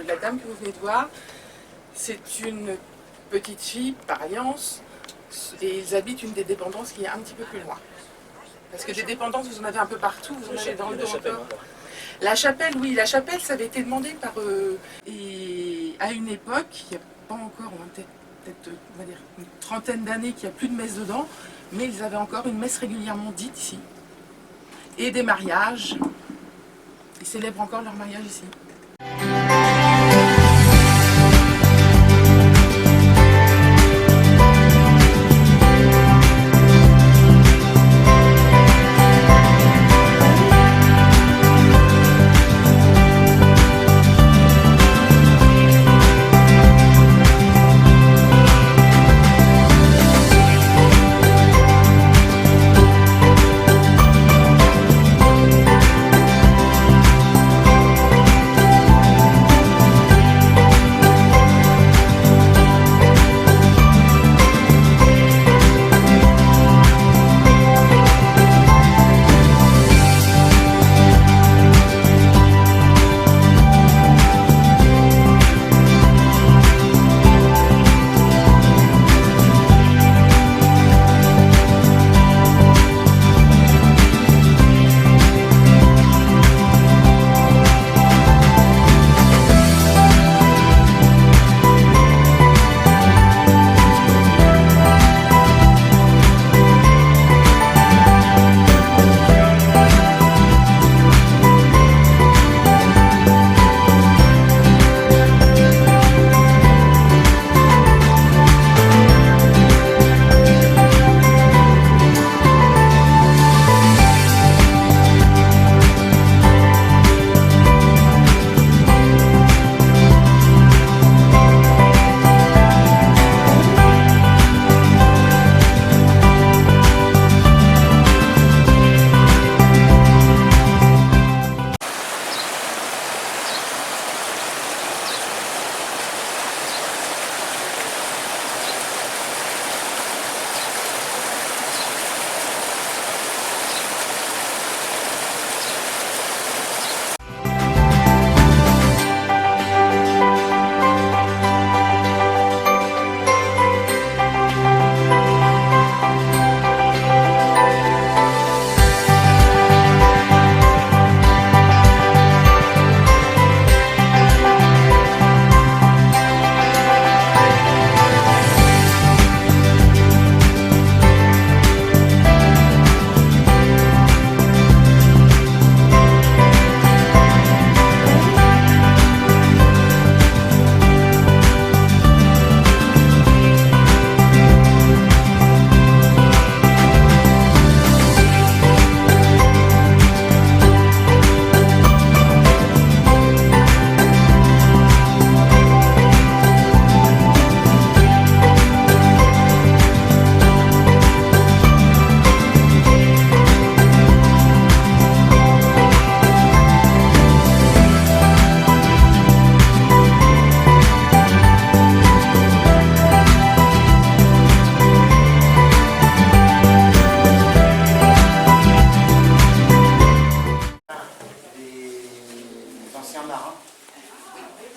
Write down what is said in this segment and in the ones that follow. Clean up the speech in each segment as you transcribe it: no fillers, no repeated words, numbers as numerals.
la dame que vous venez de voir, c'est une petite fille par alliance, et ils habitent une des dépendances qui est un petit peu plus loin. Parce que des dépendances, vous en avez un peu partout, vous en avez dans le dos encore. La chapelle, oui, la chapelle, ça avait été demandé par... et à une époque, il n'y a pas encore, peut-être on va dire, une trentaine d'années qu'il n'y a plus de messe dedans, mais ils avaient encore une messe régulièrement dite ici. Et des mariages. Ils célèbrent encore leur mariage ici.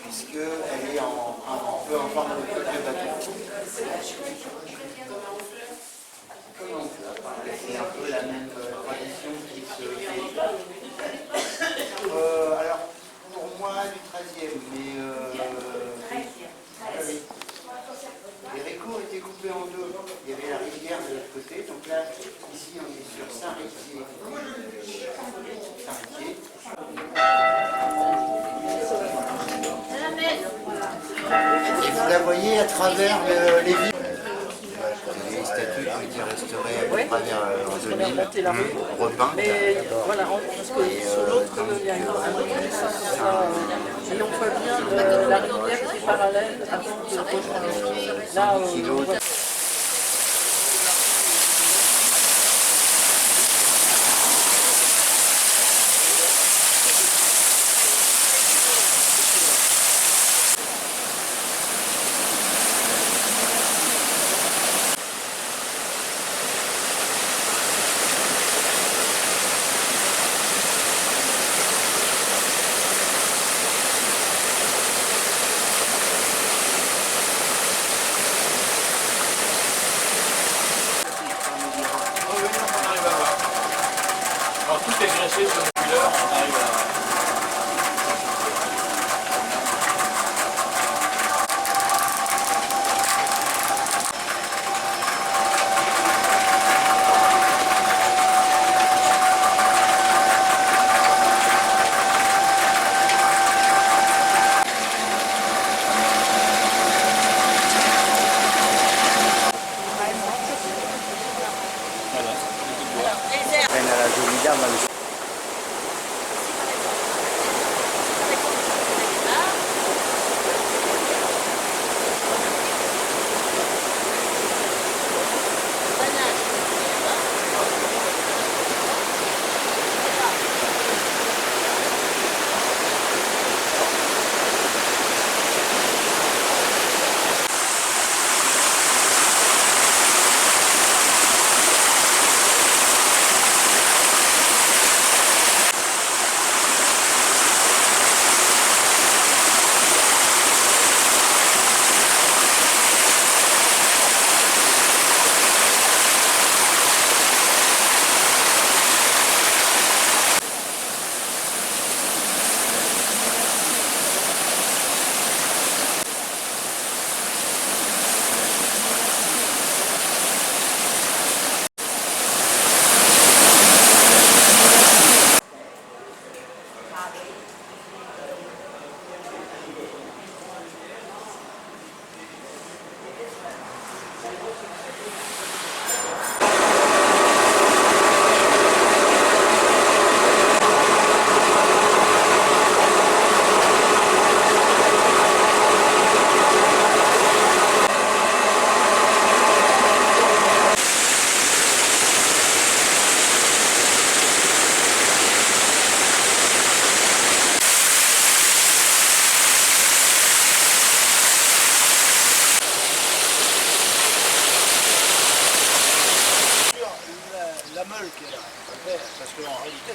Puisqu'elle est un peu en forme de bateau. C'est un peu la même tradition qui se fait. Alors, pour moi, du 13e, mais Héricourt était coupé en deux. Il y avait la rivière de l'autre côté. Donc là, ici, on est sur Saint-Riquier. Et vous la voyez à travers les villes. Les statues qui ont été restaurées à travers en 2000, repeintes. Mais voilà, parce que sur l'autre, il y a une et on voit bien la rivière qui est parallèle avant de rejoindre. Là, on voit.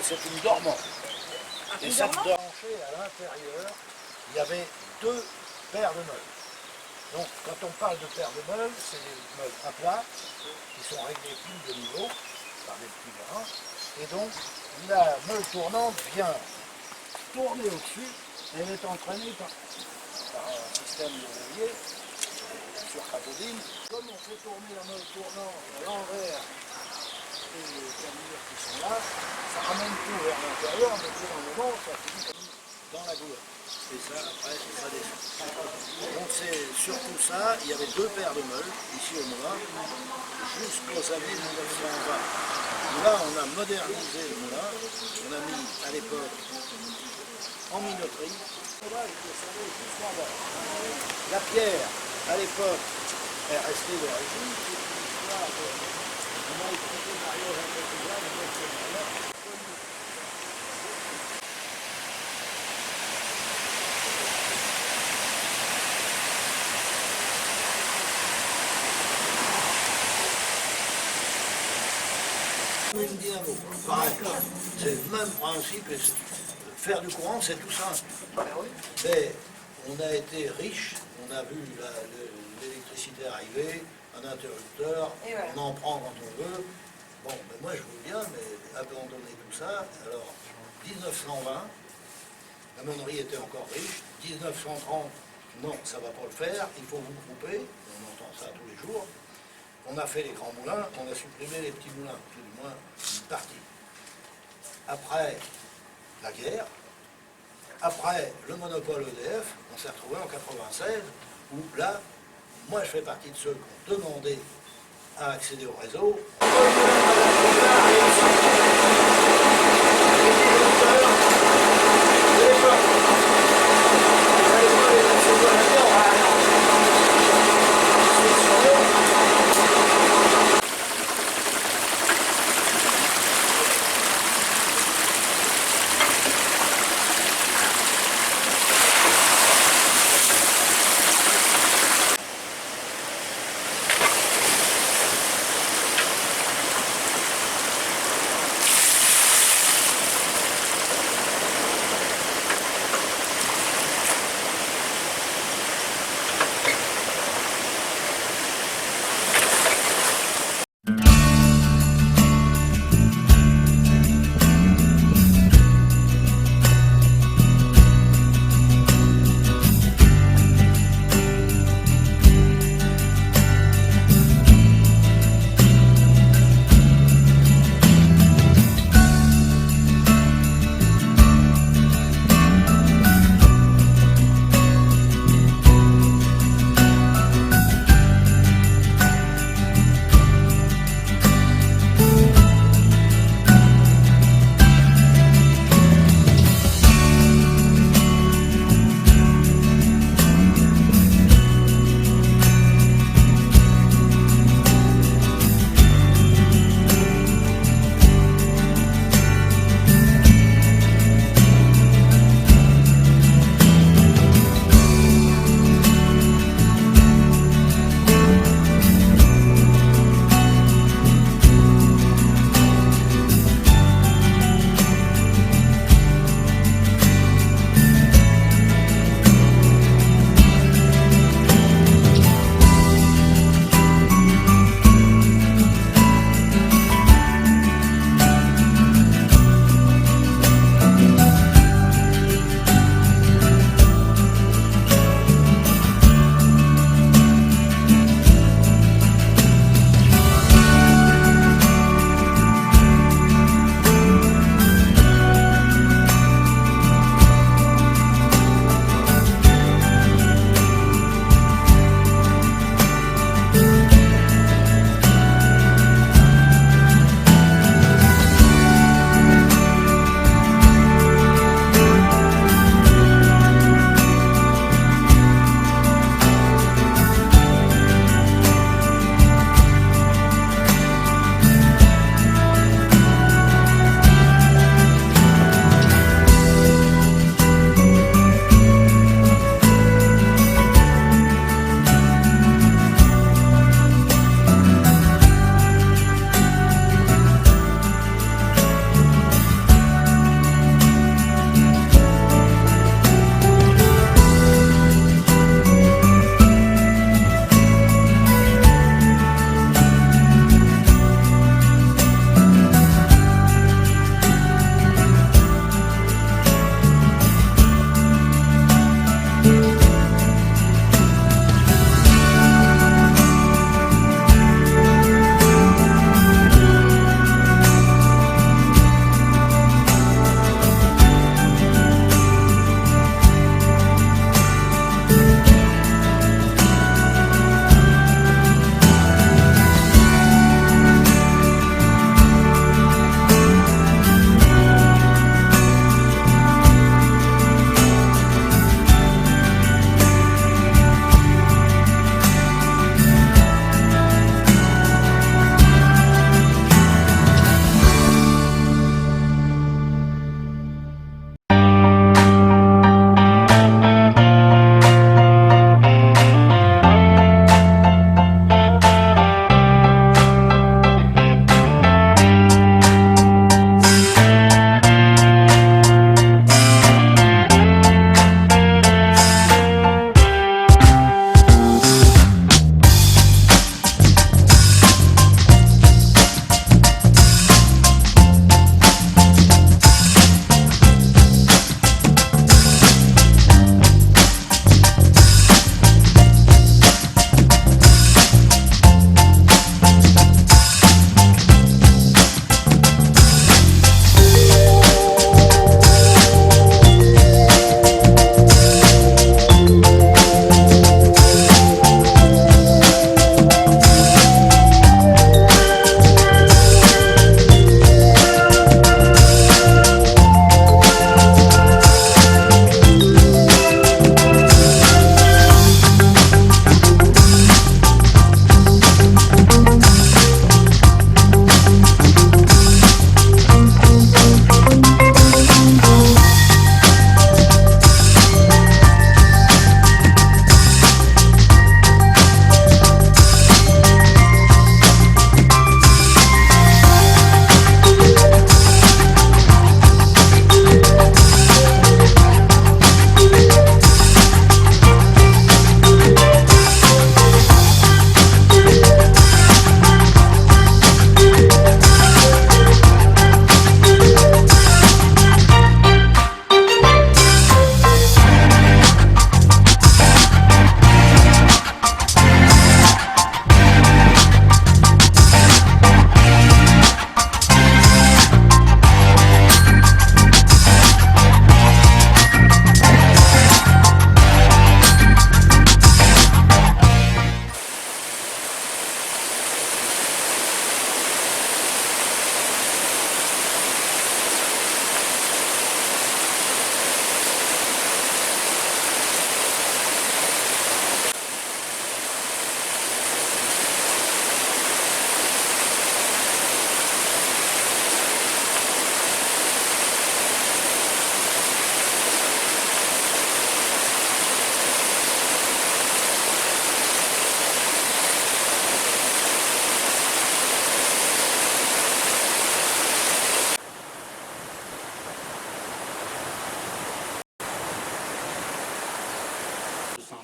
c'est une dormante. Et cette dormantée, à l'intérieur, il y avait 2 paires de meubles. Donc, quand on parle de paires de meubles, c'est des meubles à plat, qui sont réglés pile de niveau, par des petits vérins. Et donc, la meule tournante vient tourner au-dessus, elle est entraînée par un système de levier sur capodine. Comme on fait tourner la meule tournante à l'envers et les camions qui sont là, ça ramène tout vers l'intérieur, mais pour un moment, ça finit dans la gourde. Et ça, après, ça descend. Donc c'est surtout ça, il y avait 2 paires de meules, ici au Moulin, jusqu'aux années 1920. Là, on a modernisé le moulin, on a mis à l'époque en minoterie. Là, il était salé jusqu'en bas. La pierre, à l'époque, est restée d'origine. On a expliqué Mario un peu plus là, mais c'est une dynamo, pareil, c'est le même principe, et faire du courant c'est tout simple. Mais on a été riche, on a vu l'électricité arriver, un interrupteur, on en prend quand on veut. Bon, mais moi je veux bien, mais abandonner tout ça, alors 1920, la meunerie était encore riche, 1930, non, ça ne va pas le faire, il faut vous grouper, on entend ça tous les jours. On a fait les grands moulins, on a supprimé les petits moulins, tout du moins une partie. Après la guerre, après le monopole EDF, on s'est retrouvé en 96, où là, moi je fais partie de ceux qui ont demandé à accéder au réseau.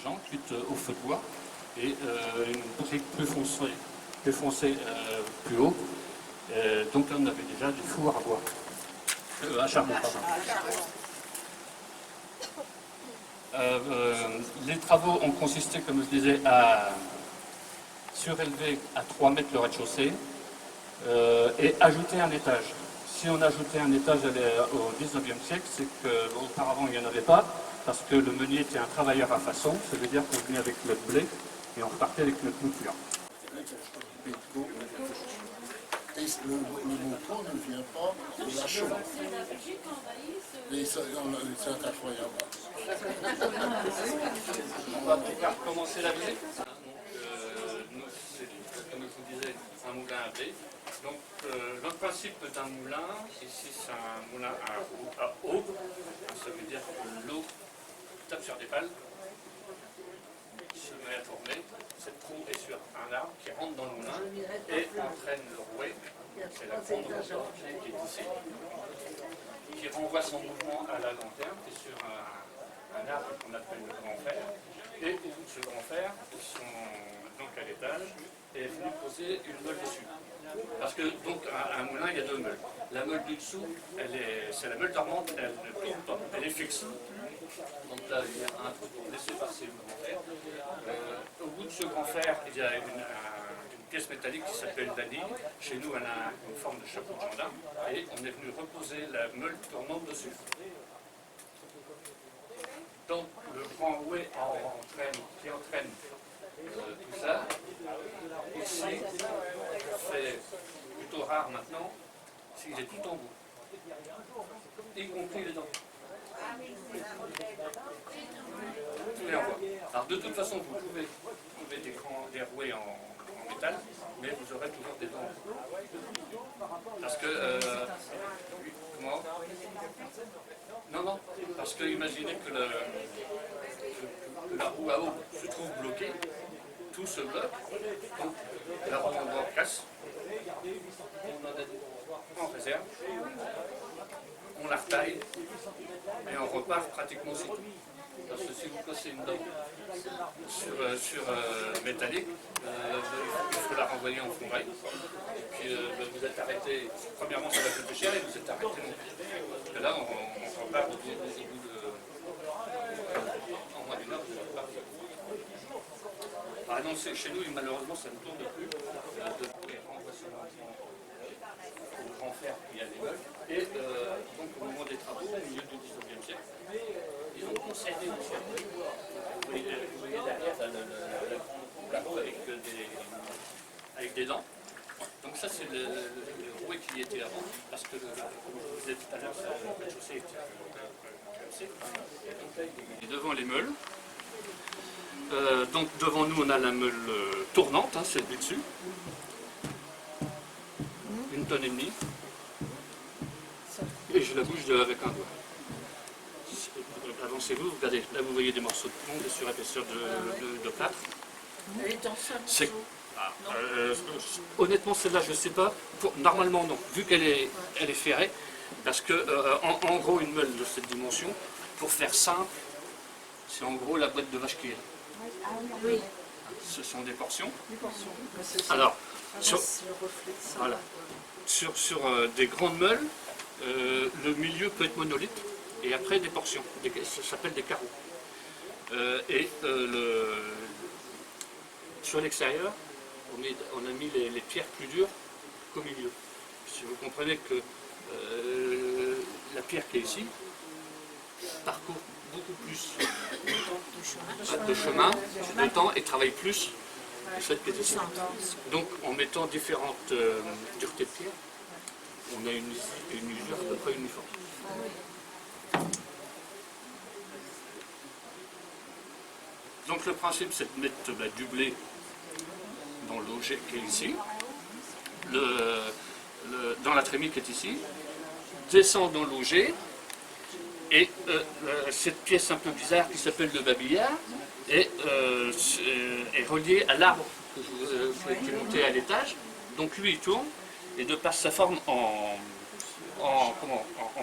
l'argent, cuite au feu de bois, et une brique plus foncée plus haut. Donc là, on avait déjà du four à bois. À charbon, pardon. Les travaux ont consisté, comme je disais, à surélever à 3 mètres le rez-de-chaussée et ajouter un étage. Si on ajoutait un étage au 19e siècle, c'est qu'auparavant il n'y en avait pas, parce que le meunier était un travailleur à façon, ça veut dire qu'on venait avec notre blé et on repartait avec notre mouture. Et le mouton ne vient pas de la chaux. C'est incroyable. On va pouvoir commencer la visite. Nous, c'est, comme je vous disais, un moulin à blé. Donc, le principe d'un moulin, ici c'est un moulin à aube. Ça veut dire que l'eau tape sur des pales, se met à tourner. Cette roue est sur un arbre qui rentre dans le moulin et entraîne le rouet. C'est la grande roue qui est ici, qui renvoie son mouvement à la lanterne, qui est sur un arbre qu'on appelle le grand fer. Et au bout de ce grand fer, ils sont donc à l'étage et est venu poser une meule dessus. Parce que donc un moulin, il y a 2 meules. La meule du dessous, c'est la meule dormante, elle ne tourne pas, elle est fixe. Donc là, il y a un trou pour laisser passer le grand fer. Au bout de ce grand fer, il y a une pièce métallique qui s'appelle l'anille. Chez nous, elle a une forme de chapeau de gendarme. Et on est venu reposer la meule tournante dessus. Donc le grand rouet qui entraîne tout ça, ici, c'est plutôt rare maintenant, s'il est tout en bout, y compris les dents. Tout est en bois. Alors de toute façon, vous pouvez trouver des rouets en métal, mais vous aurez toujours des dents. Parce que... comment ? Non, parce que imaginez que la roue à eau se trouve bloquée, tout se bloque, donc la roue en bois casse, on en a en réserve, on la retaille et on repart pratiquement aussi tout. Parce que si vous cassez une dent sur métallique, il faut la renvoyer en fondaille. Et puis vous êtes arrêté, premièrement ça va coûter cher et vous êtes arrêté non plus. Parce que là on repart au bout de en moins d'une heure, vous êtes reparti. Par exemple, chez nous, malheureusement, ça ne tourne plus. On renvoie seulement au grand fer qui a des meules. Et donc au moment des travaux, au milieu du 19e siècle, ils ont conservé aussi un peu. Vous voyez derrière la roue avec des dents. Donc ça c'est le rouet qui y était avant, parce que comme je vous disais tout à l'heure, le rez-de-chaussée était cassé. Donc là il est devant les meules. Donc devant nous on a la meule tournante, hein, celle du dessus. 1,5 tonne. Et je la bouge avec un doigt. Avancez-vous, regardez, là vous voyez des morceaux de plomb, des surépaisseurs de plâtre. C'est... honnêtement, celle-là, je ne sais pas. Normalement, non. Vu qu'elle est ferrée, parce que, en gros, une meule de cette dimension, pour faire simple, c'est en gros la boîte de vache qui est là. Oui. Ce sont des portions. Alors, sur des grandes meules, le milieu peut être monolithe, et après des portions. Ça s'appelle des carreaux. Sur l'extérieur, on a mis les pierres plus dures qu'au milieu. Si vous comprenez que la pierre qui est ici parcourt beaucoup plus de chemin, de temps et travaille plus que celle qui est ici. Donc en mettant différentes duretés de pierre, on a une usure à peu près uniforme. Donc le principe c'est de mettre du blé dans l'eau qui est ici, dans la trémie qui est ici, descend dans l'auger, et cette pièce un peu bizarre qui s'appelle le babillard est reliée à l'arbre qui est monté à l'étage. Donc lui il tourne, et de par sa forme en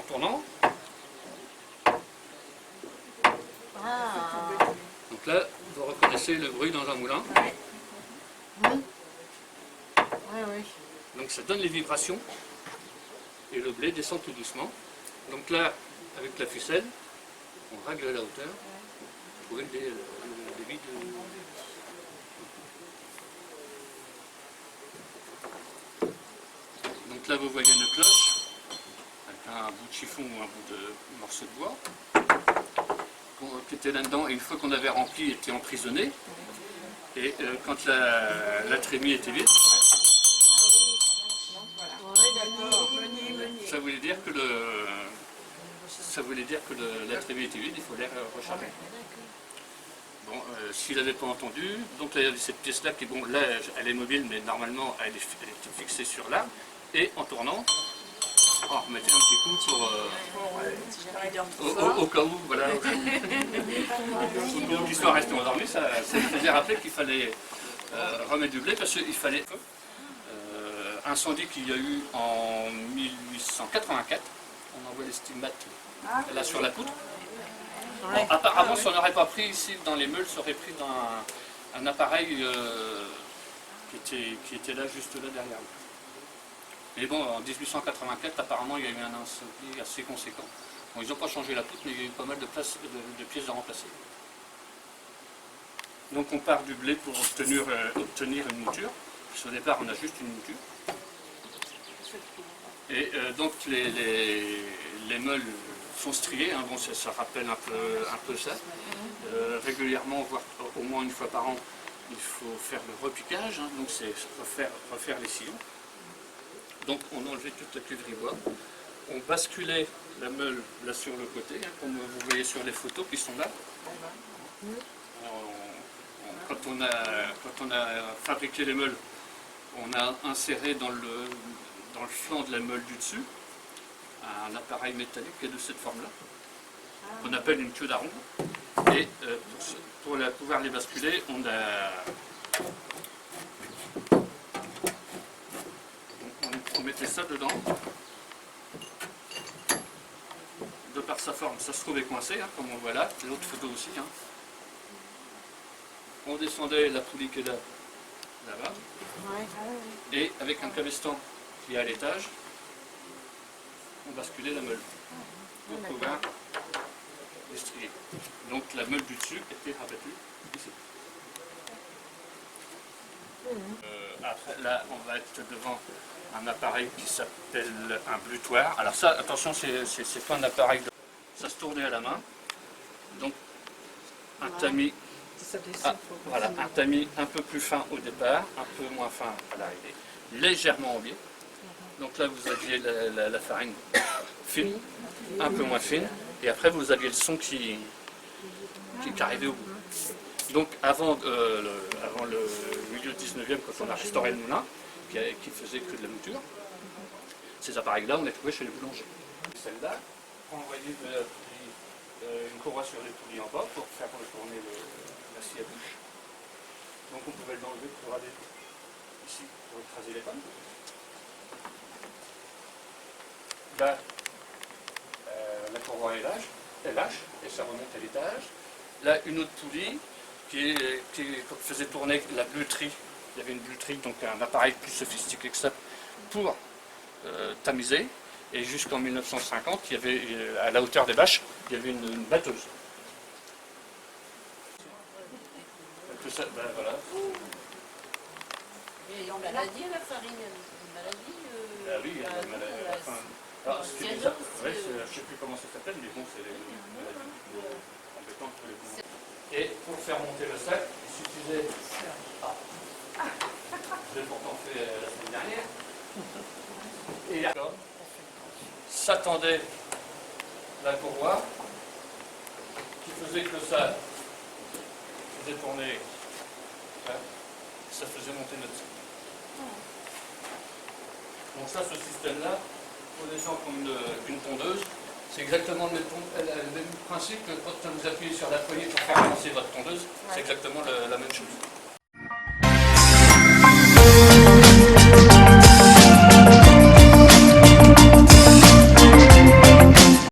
tournant, donc là Vous reconnaissez le bruit dans un moulin. Oui. Donc ça donne les vibrations et le blé descend tout doucement. Donc là, avec la ficelle, on règle la hauteur pour trouver le débit de... Donc là vous voyez une cloche avec un bout de chiffon ou un bout de morceau de bois qui était là-dedans, et une fois qu'on avait rempli, était emprisonné. Et quand la trémie était vide, ça voulait dire que la trémie était vide, il fallait recharger. Bon, s'il n'avait pas entendu, donc là il y avait cette pièce-là qui, bon, là elle est mobile, mais normalement elle est fixée sur l'arbre, et en tournant, on remettait un petit coup pour, au cas où, voilà, au cas où qu'il soit resté endormi, ça faisait rappeler qu'il fallait remettre du blé, parce qu'il fallait incendie qu'il y a eu en 1884, on envoie les stigmates là sur la poutre. Bon, apparemment, ça n'aurait pas pris ici dans les meules, ça aurait pris dans un appareil qui était là, juste là derrière. Mais bon, en 1884, apparemment, il y a eu un incendie assez conséquent. Bon, ils n'ont pas changé la poutre, mais il y a eu pas mal de pièces à remplacer. Donc on part du blé pour obtenir une mouture. Au départ, on a juste une mouture. Et donc les meules sont striées, hein. Bon, ça rappelle un peu ça. Régulièrement, voire au moins une fois par an, il faut faire le repiquage, hein. Donc c'est refaire les sillons. Donc on enlevait toute la cuivrerie bois. On basculait la meule là sur le côté, hein, comme vous voyez sur les photos qui sont là. Quand on a fabriqué les meules, on a inséré dans le flanc de la meule du dessus un appareil métallique qui est de cette forme-là, qu'on appelle une queue d'aronde. Et pour pouvoir les basculer, on mettait ça dedans. De par sa forme, ça se trouvait coincé, hein, comme on voit là, l'autre photo aussi. Hein. On descendait la poulie qui est là-bas, et avec un cabestan qui est à l'étage, on basculait la meule pour pouvoir les strier. Donc la meule du dessus était rabattue ici. Après, là, on va être devant un appareil qui s'appelle un blutoir. Alors ça, attention, c'est pas un appareil de... Ça se tournait à la main. Donc un tamis, voilà, un tamis un peu plus fin au départ, un peu moins fin à l'arrivée, légèrement en biais. Donc là, vous aviez la farine fine, un peu moins fine, et après vous aviez le son qui arrivait au bout. Donc avant le milieu du 19e, quand on a restauré le moulin, qui faisait que de la mouture, ces appareils-là, on les trouvait chez les boulangers. Celle-là, on envoyait une courroie sur les poulies en bas pour faire retourner la scie à bouche. Donc on pouvait l'enlever pour aller ici, pour écraser les pommes. Là, la courroie est lâche, et ça remonte à l'étage. Là, une autre poulie qui faisait tourner la bleuterie. Il y avait une bleuterie, donc un appareil plus sophistiqué que ça, pour tamiser. Et jusqu'en 1950, il y avait, à la hauteur des bâches, il y avait une batteuse. Tout ça, ben voilà. Et il y a une maladie, la farine, une maladie. Ah oui, il y a une maladie. Alors, ce qui est bizarre, ouais, je ne sais plus comment ça s'appelle, mais bon, c'est les maladies embêtantes pour les poumons. Et pour faire monter le sac, il suffisait. Je l'ai pourtant fait la semaine dernière. Et là, s'attendait la courroie qui faisait que ça faisait tourner, hein, ça faisait monter notre sac. Donc ça, ce système-là, pour les gens qui ont une tondeuse, c'est exactement le même principe que quand vous appuyez sur la poignée pour faire avancer votre tondeuse, c'est exactement la même chose.